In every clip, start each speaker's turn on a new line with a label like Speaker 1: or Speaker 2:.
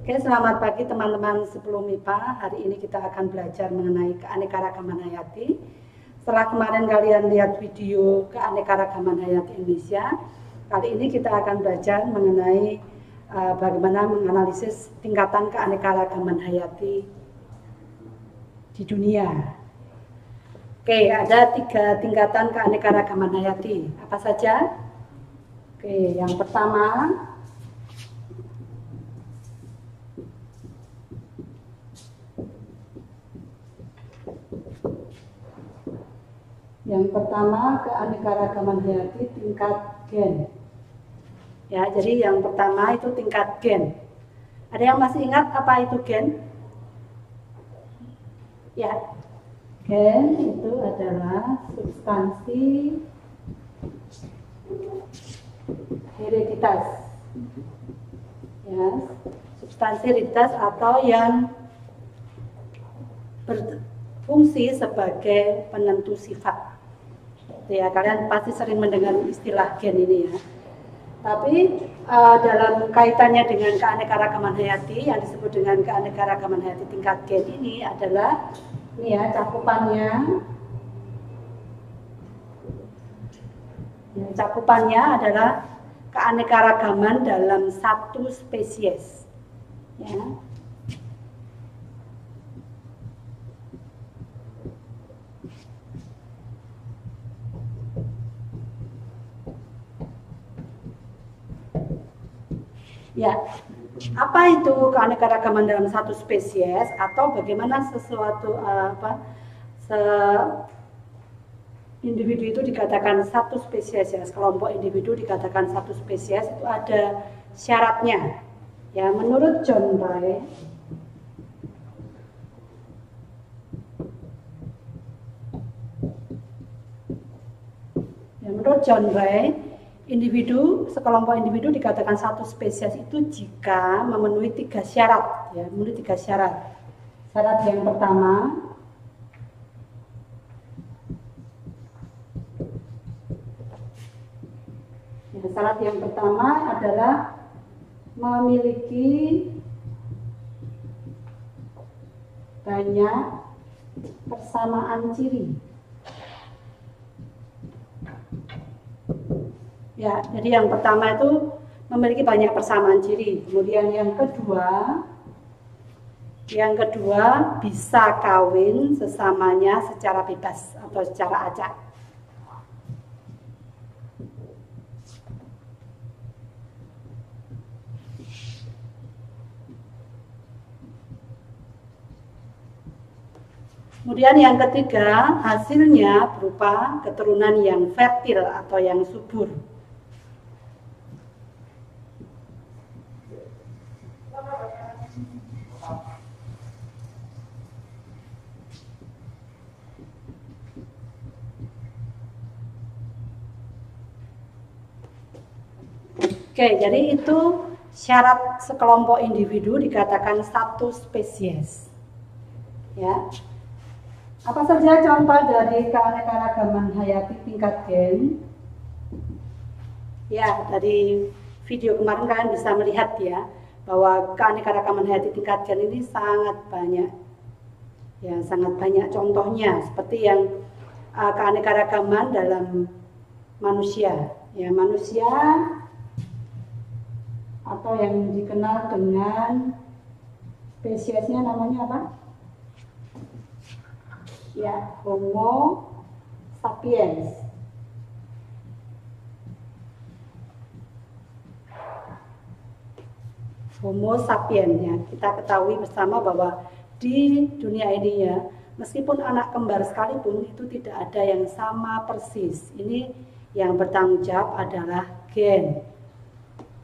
Speaker 1: Oke, selamat pagi teman-teman sebelum MIPA. Hari ini kita akan belajar mengenai keanekaragaman hayati. Setelah kemarin kalian lihat video keanekaragaman hayati Indonesia, kali ini kita akan belajar mengenai bagaimana menganalisis tingkatan keanekaragaman hayati di dunia. Oke, ada 3 tingkatan keanekaragaman hayati. Apa saja? Oke, yang pertama keanekaragaman hayati tingkat gen. Ya, jadi yang pertama itu tingkat gen. Ada yang masih ingat apa itu gen? Ya, gen itu adalah substansi hereditas. Ya, substansi hereditas atau yang berfungsi sebagai penentu sifat. Ya, kalian pasti sering mendengar istilah gen ini ya. Tapi dalam kaitannya dengan keanekaragaman hayati, yang disebut dengan keanekaragaman hayati tingkat gen ini adalah ini ya cakupannya. Ya, cakupannya adalah keanekaragaman dalam satu spesies. Ya. Ya, apa itu keanekaragaman dalam satu spesies atau bagaimana sesuatu individu itu dikatakan satu spesies ya, kelompok individu dikatakan satu spesies itu ada syaratnya. Ya, menurut John Ray sekelompok individu dikatakan satu spesies itu jika memenuhi 3 syarat, ya, memenuhi 3 syarat. Syarat yang pertama adalah memiliki banyak persamaan ciri. Ya, jadi yang pertama itu memiliki banyak persamaan ciri. Kemudian yang kedua bisa kawin sesamanya secara bebas atau secara acak. Kemudian yang ketiga, hasilnya berupa keturunan yang fertil atau yang subur. Oke, jadi itu syarat sekelompok individu dikatakan satu spesies. Ya. Apa saja contoh dari keanekaragaman hayati tingkat gen? Ya, dari video kemarin kalian bisa melihat ya bahwa keanekaragaman hayati tingkat gen ini sangat banyak. Ya, sangat banyak contohnya seperti yang keanekaragaman dalam manusia. Ya, manusia atau yang dikenal dengan spesiesnya namanya apa? Ya, Homo sapiens. Homo sapiens ya. Kita ketahui bersama bahwa di dunia ini ya, meskipun anak kembar sekalipun itu tidak ada yang sama persis. Ini yang bertanggung jawab adalah gen.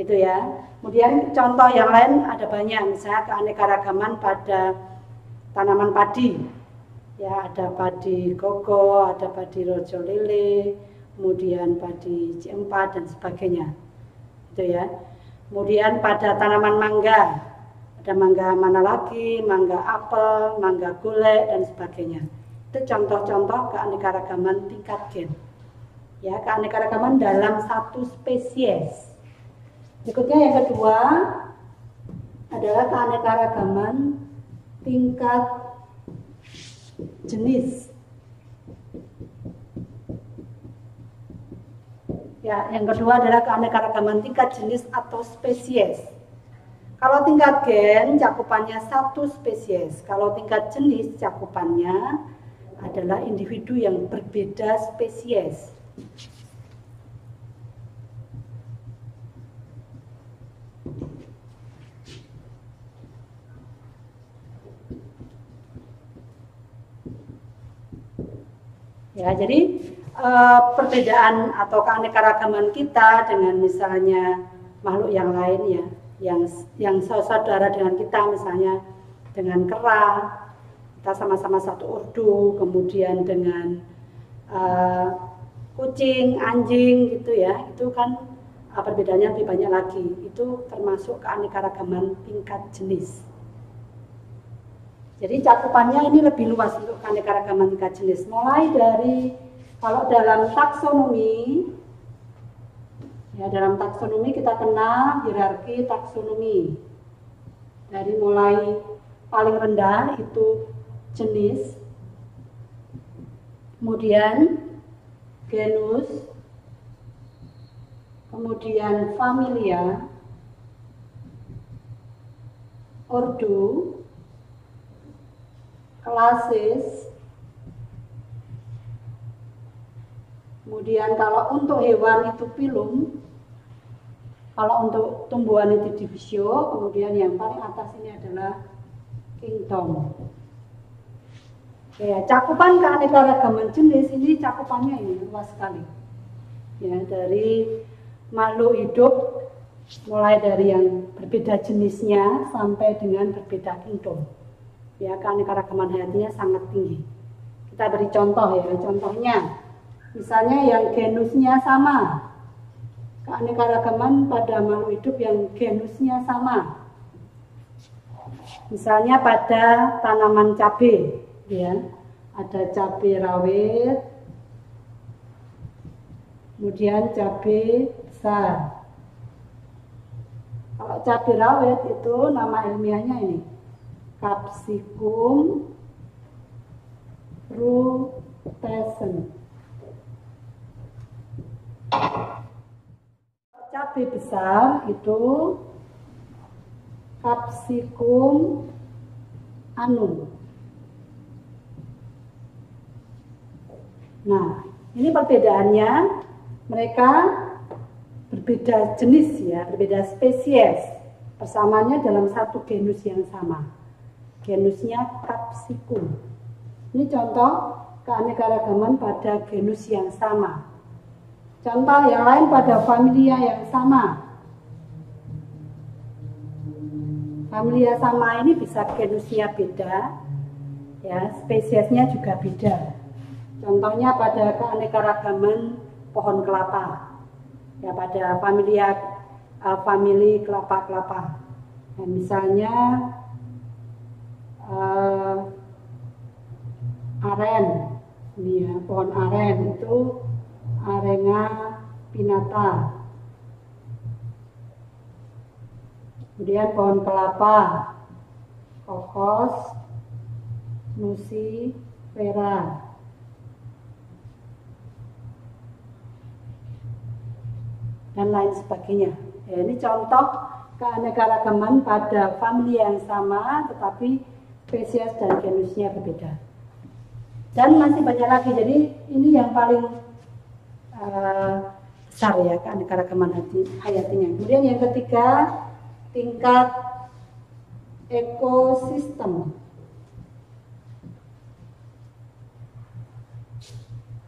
Speaker 1: Gitu ya. Kemudian contoh yang lain ada banyak, misalnya keanekaragaman pada tanaman padi. Ya, ada padi koko, ada padi rojo lele, kemudian padi C4 dan sebagainya. Gitu ya. Kemudian pada tanaman mangga, ada mangga mana lagi, mangga apel, mangga gulai dan sebagainya. Itu contoh-contoh keanekaragaman tingkat gen. Ya, keanekaragaman dalam satu spesies. Berikutnya yang kedua, adalah keanekaragaman tingkat jenis. Ya, yang kedua adalah keanekaragaman tingkat jenis atau spesies. Kalau tingkat gen cakupannya satu spesies, kalau tingkat jenis cakupannya adalah individu yang berbeda spesies. Ya, jadi perbedaan atau keanekaragaman kita dengan misalnya makhluk yang lain ya, yang saudara dengan kita, misalnya dengan kera, kita sama-sama satu ordo, kemudian dengan kucing, anjing gitu ya, itu kan perbedaannya lebih banyak lagi. Itu termasuk keanekaragaman tingkat jenis. Jadi cakupannya ini lebih luas untuk keanekaragaman tingkat jenis. Mulai dari, kalau dalam taksonomi, ya dalam taksonomi kita kenal hierarki taksonomi. Dari mulai paling rendah itu jenis, kemudian genus, kemudian familia, ordo, klasis, kemudian kalau untuk hewan itu filum, kalau untuk tumbuhan itu divisio, kemudian yang paling atas ini adalah kingdom. Ya, cakupan keanekaragaman jenis ini cakupannya ini luas sekali. Ya, dari makhluk hidup mulai dari yang berbeda jenisnya sampai dengan berbeda kingdom. Ya, keanekaragaman hayatinya sangat tinggi. Kita beri contoh ya, contohnya misalnya yang genusnya sama, keanekaragaman pada makhluk hidup yang genusnya sama. Misalnya pada tanaman cabai, ya, ada cabai rawit, kemudian cabai besar. Kalau cabai rawit itu nama ilmiahnya ini Capsicum rutescens. Cabai besar itu Capsicum annum. Nah, ini perbedaannya, mereka berbeda jenis ya, berbeda spesies. Persamaannya dalam satu genus yang sama. Genusnya Capsicum. Ini contoh keanekaragaman pada genus yang sama. Contoh yang lain pada familia yang sama. Familia sama ini bisa genusnya beda, ya, spesiesnya juga beda. Contohnya pada keanekaragaman pohon kelapa, ya, pada familia famili kelapa-kelapa. Nah, misalnya aren, ini ya, pohon aren itu Arenga pinnata. Kemudian pohon kelapa, Cocos nucifera. Dan lain sebagainya. Ya, ini contoh keanekaragaman pada familia yang sama tetapi spesies dan genusnya berbeda. Dan masih banyak lagi. Jadi ini yang paling besar ya, keanekaragaman hayatinya. Kemudian yang ketiga, tingkat ekosistem.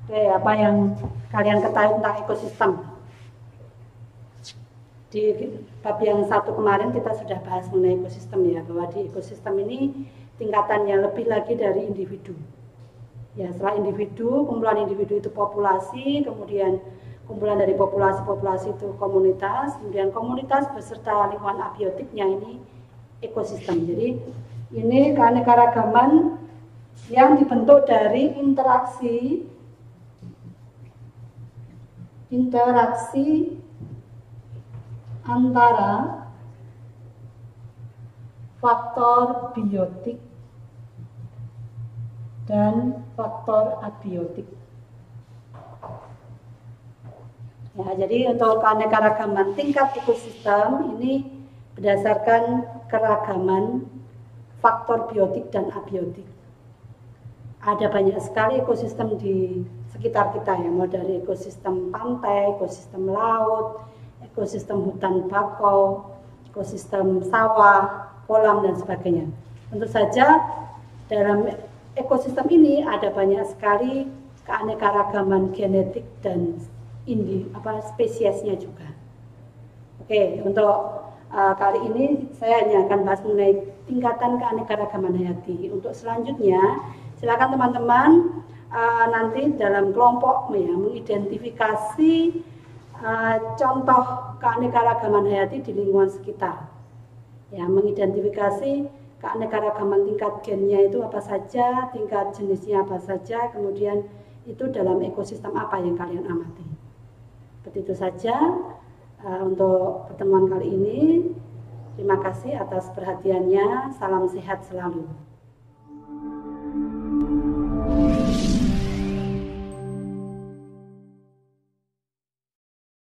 Speaker 1: Oke, apa yang kalian ketahui tentang ekosistem? Di bab yang satu kemarin kita sudah bahas mengenai ekosistem ya, bahwa di ekosistem ini tingkatannya lebih lagi dari individu. Ya, setelah individu, kumpulan individu itu populasi, kemudian kumpulan dari populasi itu komunitas, kemudian komunitas beserta lingkungan abiotiknya ini ekosistem. Jadi ini keanekaragaman yang dibentuk dari interaksi antara faktor biotik dan faktor abiotik. Ya, jadi untuk keanekaragaman tingkat ekosistem ini berdasarkan keragaman faktor biotik dan abiotik. Ada banyak sekali ekosistem di sekitar kita ya, mulai dari ekosistem pantai, ekosistem laut, ekosistem hutan bakau, ekosistem sawah, kolam dan sebagainya. Tentu saja dalam ekosistem ini ada banyak sekali keanekaragaman genetik dan spesiesnya juga. Oke, untuk kali ini saya hanya akan bahas mengenai tingkatan keanekaragaman hayati. Untuk selanjutnya, silakan teman-teman nanti dalam kelompok ya mengidentifikasi contoh keanekaragaman hayati di lingkungan sekitar. Ya, mengidentifikasi keanekaragaman tingkat gennya itu apa saja, tingkat jenisnya apa saja, kemudian itu dalam ekosistem apa yang kalian amati. Seperti itu saja untuk pertemuan kali ini. Terima kasih atas perhatiannya. Salam sehat selalu.